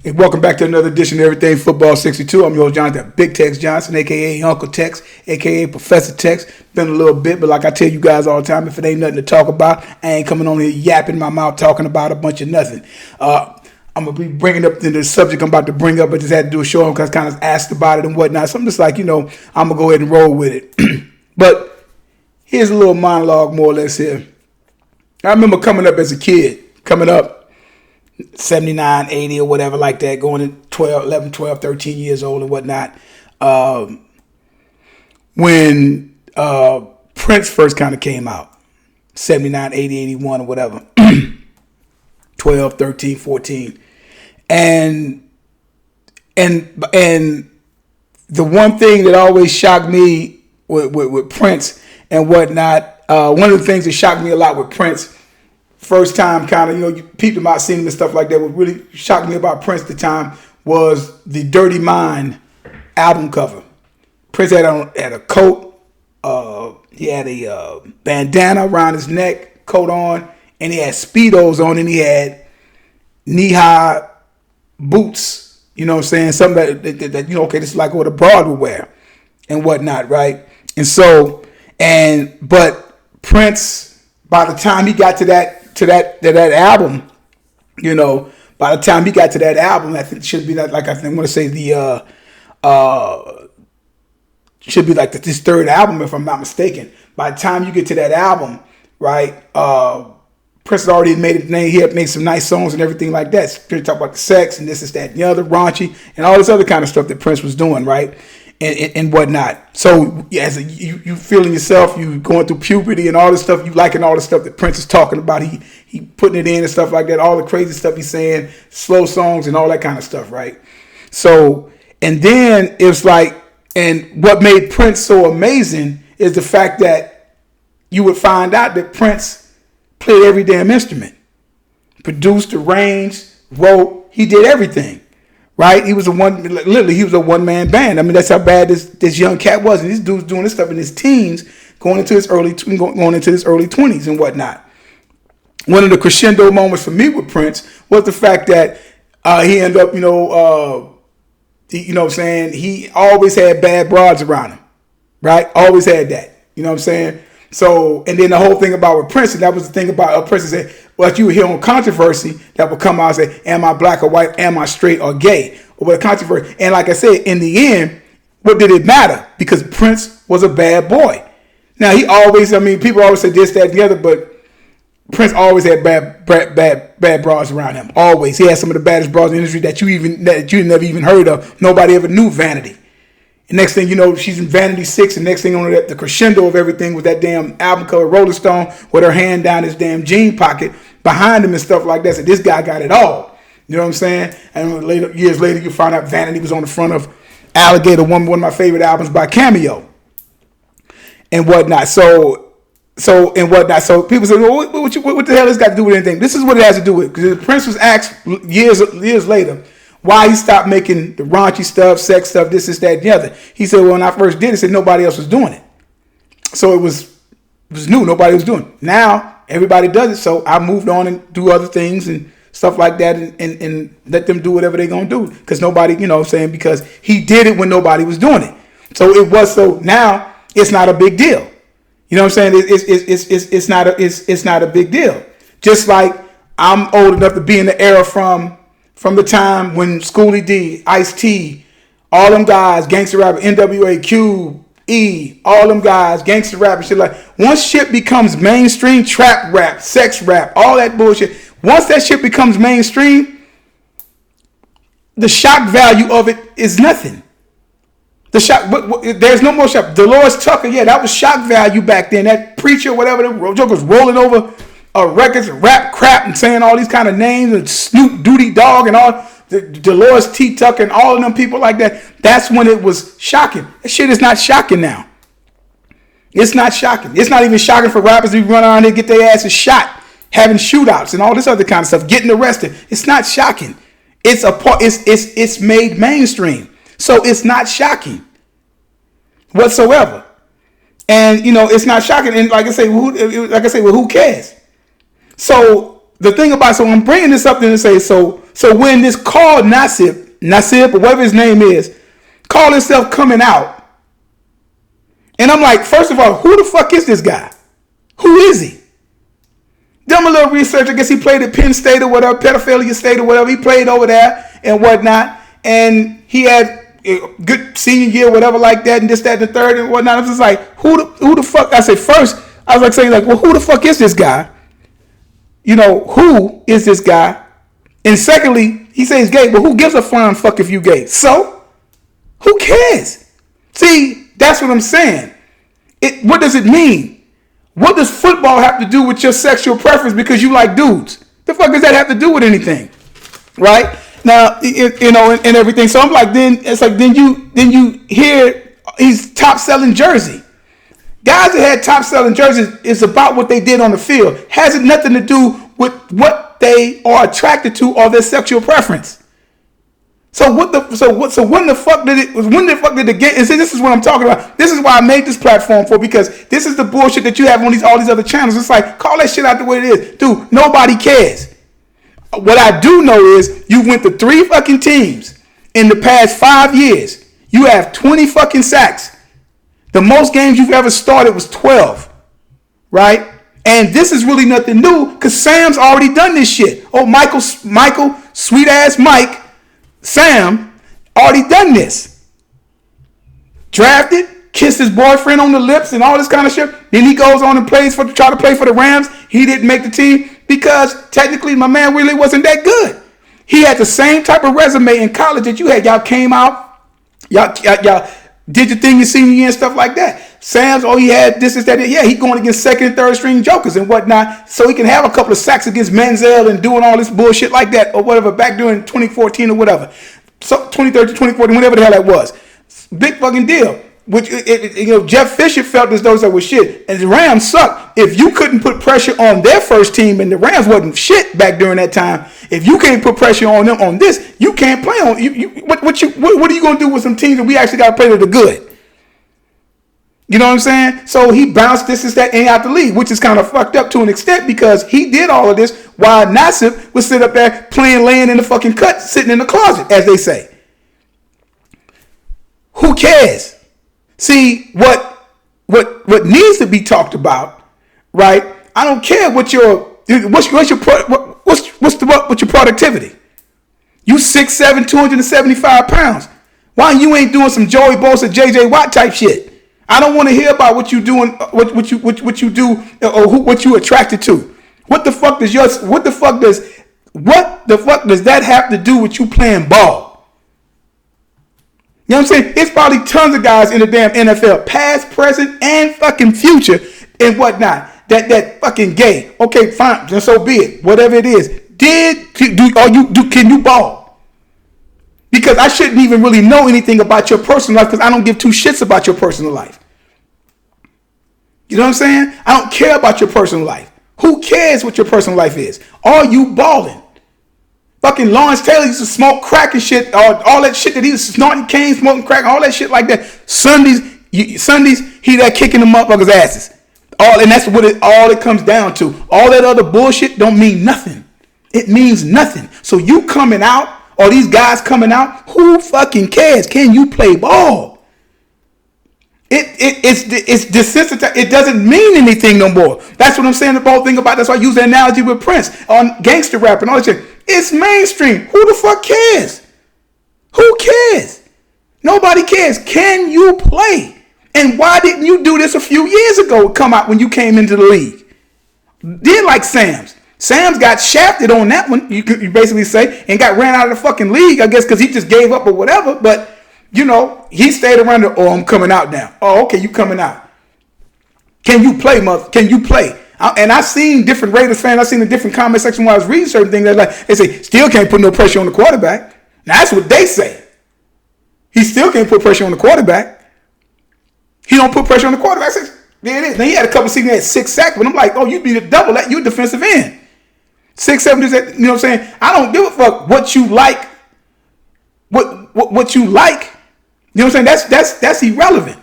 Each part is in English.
Hey, welcome back to another edition of Everything Football 62. I'm your host, Jonathan Big Tex Johnson, a.k.a. Uncle Tex, a.k.a. Professor Tex. Been a little bit, but like I tell you guys all the time, if it ain't nothing to talk about, I ain't coming on here yapping my mouth talking about a bunch of nothing. I'm going to be bringing up the subject I'm about to bring up. I just had to do a show because I kind of asked about it and whatnot. So I'm just like, I'm going to go ahead and roll with it. But here's a little monologue more or less here. I remember coming up as a kid, 79, 80 or whatever like that, going to 11, 12, 13 years old and whatnot. When Prince first kind of came out, 79, 80, 81 or whatever, 12, 13, 14. And the one thing that always shocked me with Prince and whatnot, one of the things that shocked me a lot with Prince, first time kind of, you peeped him out, seen him and stuff like that. What really shocked me about Prince at the time was the Dirty Mind album cover. Prince had a coat, he had a bandana around his neck, coat on, and he had Speedos on, and he had knee-high boots, you know what I'm saying? Something that okay, this is like what a broad would wear and whatnot, right? And so, but Prince, by the time he got to that album, by the time he got to that album, I think it should be should be like this third album, if I'm not mistaken. By the time you get to that album, right, Prince had already made his name. He had made some nice songs and everything like that. Talk about the sex and this, that, and the other, raunchy, and all this other kind of stuff that Prince was doing, right, and whatnot. So as you feeling yourself, you going through puberty and all this stuff, you liking all the stuff that Prince is talking about. He putting it in and stuff like that. All the crazy stuff he's saying, slow songs and all that kind of stuff, right? So, and then it's like, and what made Prince so amazing is the fact that you would find out that Prince played every damn instrument, produced, arranged, wrote. He did everything, right? He was a one-man band. I mean, that's how bad this young cat was. And this dude's doing this stuff in his teens, going into his early 20s and whatnot. One of the crescendo moments for me with Prince was the fact that he ended up, he always had bad broads around him, right? Always had that, you know what I'm saying? So, and then the whole thing about with Prince, and that was the thing about Prince said, well, you would hear on controversy that would come out and say, am I black or white? Am I straight or gay? Or what controversy. And like I said, in the end, what did it matter? Because Prince was a bad boy. Now, people always say this, that, and the other, but Prince always had bad broads around him. Always. He had some of the baddest broads in the industry that you never even heard of. Nobody ever knew Vanity. And next thing you know, she's in Vanity 6, and next thing you know, the crescendo of everything was that damn album cover, Rolling Stone, with her hand down his damn jean pocket behind him and stuff like that. So this guy got it all. You know what I'm saying? And years later, you find out Vanity was on the front of Alligator, one of my favorite albums by Cameo, and whatnot. So people say, well, what the hell has got to do with anything? This is what it has to do with. Because Prince was asked years later why he stopped making the raunchy stuff, sex stuff, this, that, and the other. He said, well, when I first did it, said nobody else was doing it. So it was new. Nobody was doing it. Now everybody does it. So I moved on and do other things and stuff like that and let them do whatever they're going to do. Because nobody, because he did it when nobody was doing it. So now it's not a big deal. You know what I'm saying? It's not a big deal. Just like I'm old enough to be in the era from the time when Schoolie D, Ice-T, all them guys, gangster rapper, NWA, Cube, E, all them guys, gangster rap and shit like. Once shit becomes mainstream, trap rap, sex rap, all that bullshit. Once that shit becomes mainstream, the shock value of it is nothing. There's no more shock. Dolores Tucker, yeah, that was shock value back then. That preacher, whatever, the jokers rolling over records and rap crap and saying all these kind of names and Snoop Duty Dog and all the Dolores T. Tucker and all of them people like that. That's when it was shocking. That shit is not shocking now. It's not shocking. It's not even shocking for rappers to run around and get their asses shot, having shootouts and all this other kind of stuff, getting arrested. It's not shocking. It's made mainstream. So it's not shocking whatsoever. And it's not shocking. And like I say, who cares? So the thing about, so I'm bringing this up then to say, so So when this called Nassib, or whatever his name is, called himself coming out, and I'm like, first of all, who the fuck is this guy? Who is he? Done a little research. I guess he played at Penn State or whatever, Pedophilia State or whatever. He played over there and whatnot. And he had a good senior year, whatever like that, and this, that, and the third and whatnot. I was just like, who the fuck? I said, first, I was like saying, like, well, who the fuck is this guy? You know, who is this guy? And secondly, he says gay, but who gives a flying fuck if you gay? So, who cares? See, that's what I'm saying. What does it mean? What does football have to do with your sexual preference because you like dudes? The fuck does that have to do with anything? Right? Now, you know, and everything. So I'm like, then you hear he's top selling jersey. Guys that had top selling jerseys is about what they did on the field. Has it nothing to do with what they are attracted to or their sexual preference. So when the fuck did it get? And see, this is what I'm talking about. This is why I made this platform for, because this is the bullshit that you have on all these other channels. It's like, call that shit out the way it is. Dude, nobody cares. What I do know is you went to 3 fucking teams in the past 5 years. You have 20 fucking sacks. The most games you've ever started was 12. Right? And this is really nothing new because Sam's already done this shit. Oh, Michael, sweet ass Mike, Sam already done this. Drafted, kissed his boyfriend on the lips and all this kind of shit. Then he goes on and try to play for the Rams. He didn't make the team because technically my man really wasn't that good. He had the same type of resume in college that you had. Y'all came out, y'all did your thing your senior year and stuff like that. Sam's, he had this, that. Yeah, he going against second and third string jokers and whatnot, so he can have a couple of sacks against Menzel and doing all this bullshit like that or whatever back during 2014 or whatever. So 2013, 2014, whatever the hell that was. Big fucking deal. Which, Jeff Fisher felt as though it was shit. And the Rams sucked. If you couldn't put pressure on their first team, and the Rams wasn't shit back during that time, if you can't put pressure on them on this, you can't play on what are you going to do with some teams that we actually got to play that are good? You know what I'm saying? So he bounced this, that, and out the league, which is kind of fucked up to an extent because he did all of this while Nassib was sitting up there laying in the fucking cut, sitting in the closet, as they say. Who cares? See, what needs to be talked about, right? I don't care what's your productivity. You 6'7", 275 pounds. Why you ain't doing some Joey Bosa, JJ Watt type shit? I don't want to hear about what you doing, what you do, or what you attracted to. What the fuck does that have to do with you playing ball? You know what I'm saying? It's probably tons of guys in the damn NFL, past, present, and fucking future, and whatnot. That fucking gay. Okay, fine, then so be it. Whatever it is, can you ball? Because I shouldn't even really know anything about your personal life because I don't give 2 shits about your personal life. You know what I'm saying? I don't care about your personal life. Who cares what your personal life is? Are you balling? Fucking Lawrence Taylor used to smoke crack and shit, all that shit that he was snorting cane, smoking crack, all that shit like that. Sundays, he there kicking the motherfuckers' asses. And that's what all it comes down to. All that other bullshit don't mean nothing. It means nothing. So you coming out, or these guys coming out, who fucking cares? Can you play ball? It's desensitized. It doesn't mean anything no more. That's what I'm saying. The whole thing about. That's why I use the analogy with Prince on gangster rap and all that shit. It's mainstream. Who the fuck cares? Who cares? Nobody cares. Can you play? And why didn't you do this a few years ago? Come out when you came into the league. Did like Sam's. Sam's got shafted on that one, you basically say, and got ran out of the fucking league, I guess, because he just gave up or whatever. But, he stayed around there. Oh, I'm coming out now. Oh, okay, you coming out. Can you play, mother? Can you play? And I seen different Raiders fans. I seen the different comment section when I was reading certain things. They say, still can't put no pressure on the quarterback. Now, that's what they say. He still can't put pressure on the quarterback. He don't put pressure on the quarterback. There it is. Now, he had a couple seasons, he had 6 sacks, but I'm like, oh, you need to double that. You a defensive end. 6, 7, you know what I'm saying? I don't give a fuck what you like. What you like. You know what I'm saying? That's irrelevant.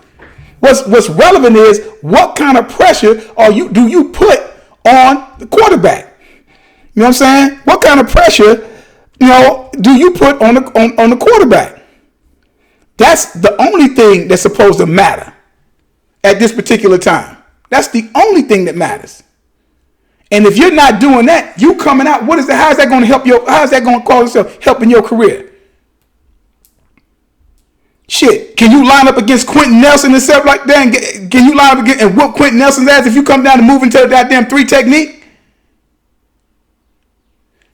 What's relevant is what kind of pressure do you put on the quarterback? You know what I'm saying? What kind of pressure do you put on the quarterback? That's the only thing that's supposed to matter at this particular time. That's the only thing that matters. And if you're not doing that, you coming out, how is that going to help how is that going to cause itself helping your career? Shit, can you line up against Quentin Nelson and stuff like that? Can you line up against and whoop Quentin Nelson's ass if you come down and move into the goddamn 3 technique?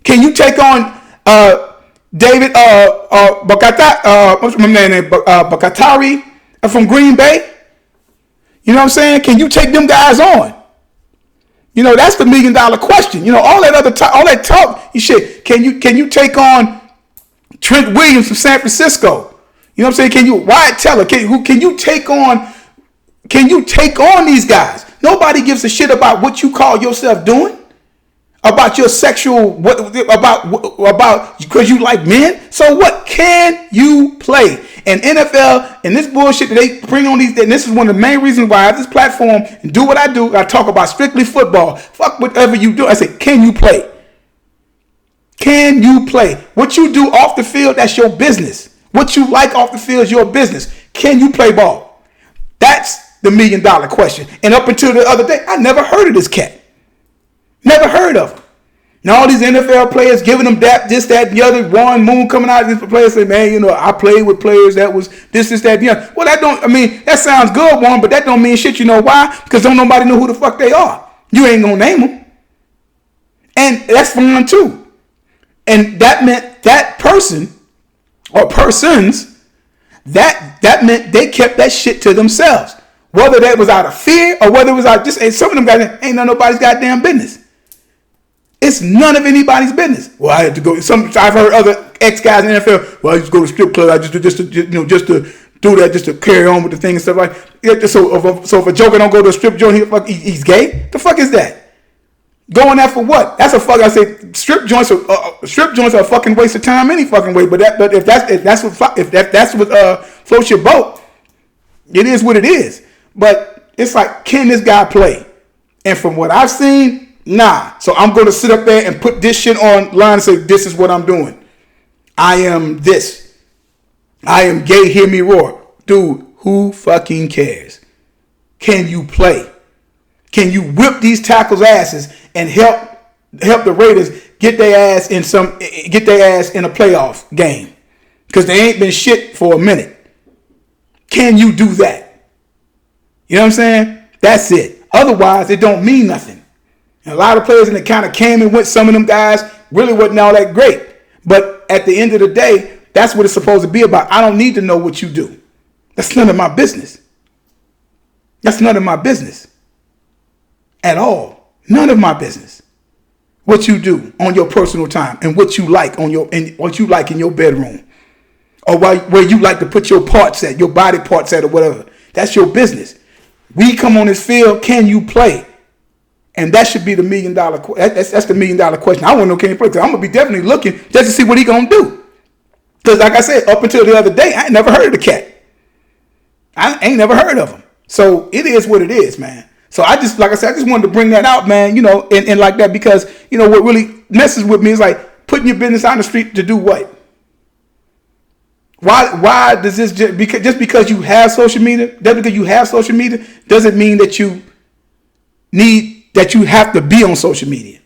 Can you take on David Bakatari from Green Bay? You know what I'm saying? Can you take them guys on? That's the $1 million question. All that talk, shit. Can you take on Trent Williams from San Francisco? You know what I'm saying? Can you Wyatt Teller? Can you take on? Can you take on these guys? Nobody gives a shit about what you call yourself doing. About your sexual, about because you like men. So what? Can you play? And NFL and this bullshit that they bring on these, and this is one of the main reasons why I have this platform and do what I do. I talk about strictly football. Fuck whatever you do. I say, can you play? Can you play? What you do off the field, that's your business. What you like off the field is your business. Can you play ball? That's the $1 million question. And up until the other day, I never heard of this cat. Never heard of him. Now all these NFL players giving them this, that, and the other. Warren Moon coming out of this players say, man, I played with players that was this, that, and the other. Well, that sounds good, Warren, but that don't mean shit. You know why? Because don't nobody know who the fuck they are. You ain't gonna name them. And that's fine too. And that meant that person or persons, that meant they kept that shit to themselves. Whether that was out of fear or whether it was out just, some of them guys ain't none of nobody's goddamn business. It's none of anybody's business. Well, I had to go. I've heard other ex-guys in the NFL. Well, I just go to strip club. I just to do that, just to carry on with the thing and stuff like that. So if a joker don't go to a strip joint, he's gay. The fuck is that? Going there for what? That's a fuck. I say strip joints are a fucking waste of time any fucking way. But if that's what floats your boat, it is what it is. But it's like, can this guy play? And from what I've seen, nah. So I'm going to sit up there and put this shit online and say, this is what I'm doing. I am this. I am gay, hear me roar. Dude, who fucking cares? Can you play? Can you whip these tackles' asses and help the Raiders get their ass in a playoff game? Because they ain't been shit for a minute. Can you do that? You know what I'm saying? That's it. Otherwise, it don't mean nothing. And a lot of players that kind of came and went, some of them guys really wasn't all that great. But at the end of the day, that's what it's supposed to be about. I don't need to know what you do. That's none of my business. That's none of my business. At all. None of my business. What you do on your personal time and what you like in your bedroom. Or where you like to put your parts at, your body parts at or whatever. That's your business. We come on this field, can you play? And that should be the $1 million. That's the $1 million question. I want to know, can you play? Because I'm going to be definitely looking just to see what he going to do. Because like I said, up until the other day, I ain't never heard of the cat. I ain't never heard of him. So it is what it is, man. So I just wanted to bring that out, man, and like that, because, what really messes with me is like putting your business on the street to do what? Why does this just because you have social media, doesn't mean that you have to be on social media.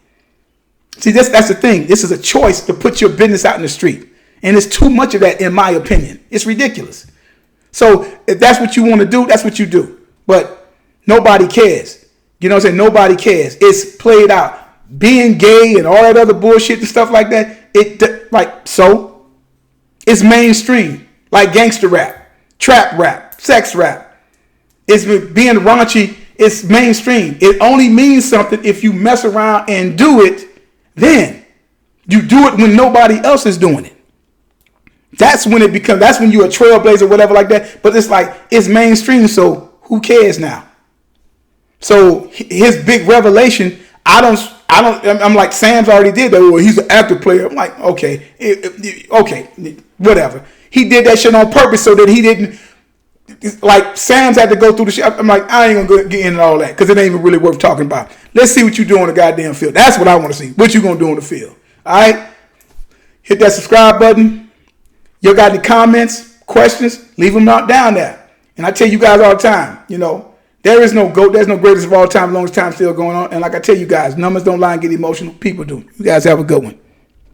See, that's the thing. This is a choice to put your business out in the street. And it's too much of that, in my opinion. It's ridiculous. So if that's what you want to do, that's what you do. But nobody cares. You know what I'm saying? Nobody cares. It's played out. Being gay and all that other bullshit and stuff like that, it's mainstream. Like gangster rap, trap rap, sex rap. It's being raunchy. It's mainstream. It only means something if you mess around and do it. Then you do it when nobody else is doing it. That's when you're a trailblazer, whatever like that. But it's like, it's mainstream, so who cares now? So his big revelation, I'm like, Sam's already did that. Well, he's an active player. I'm like, okay, whatever. He did that shit on purpose so that he didn't, like, Sam's had to go through the shit. I'm like, I ain't gonna get into all that because it ain't even really worth talking about. Let's see what you do on the goddamn field. That's what I want to see. What you gonna do on the field? All right. Hit that subscribe button. You got any comments, questions? Leave them out down there. And I tell you guys all the time, there is no GOAT. There's no greatest of all time, longest time still going on. And like I tell you guys, numbers don't lie and get emotional. People do. You guys have a good one.